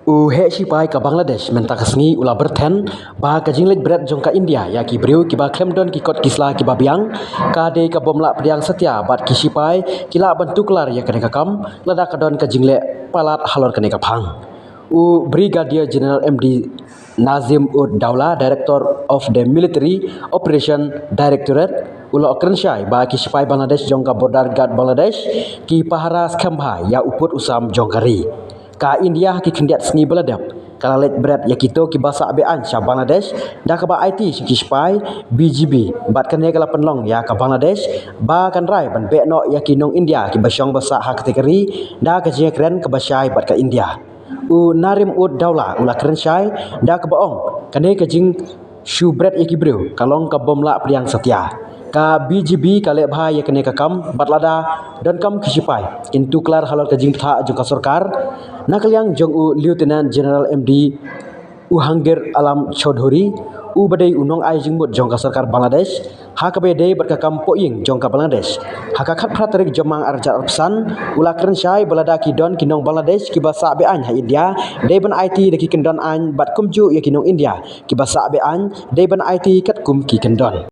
He sipai ka Bangladesh mentak sengi ula berten ba ka jinglet berat jong ka India ya ki briu ki ba klemdon ki kot kisla ki ba biang ka de ka bomla pediang setia bat ki sipai kila bentuklar ya kene ka kam lada ka don ka jingle palat halor kene ka phang. Brigadier General MD Nazim Ud Daula, Director of the Military Operation Directorate, ula okrensyai ba ki sipai Bangladesh jong ka border guard Bangladesh ki pahara skambha ya uput usam jongkari. Ka India ki kendiat sengi beladap kalalet berat ya kito ki basa be ansha Bangladesh dah ka ba IT ki sipai BGB bat kan kala penlong ya ka Bangladesh ba kan rai ban be no ya ki nong India ki basyong basa hak kategori dah ka je keren ka basyai bat ka India. Narim Ud Daula ula keren syai dah ka baong kane ka jing shu berat ya ki bro kalong ka bomla priang setia ka BGB kale bha ya kene ka kam batlada dan kam kisipai kintu klar halal ka jing tha jong ka sarkar nakaliang jong Lieutenant General MD Hangir Alam Chaudhuri badai unong ai jingmut jong ka sarkar Bangladesh hakabe dei bat ka kam poing jong ka Bangladesh hakakat pratarik jomang arjat arpsan ula keren syai balada ki don kinong Bangladesh ki basa be an ha India dei ban IT de ki kendon an bat kumju ya kinong India ki basa be an dei ban IT kat kum ki kendon.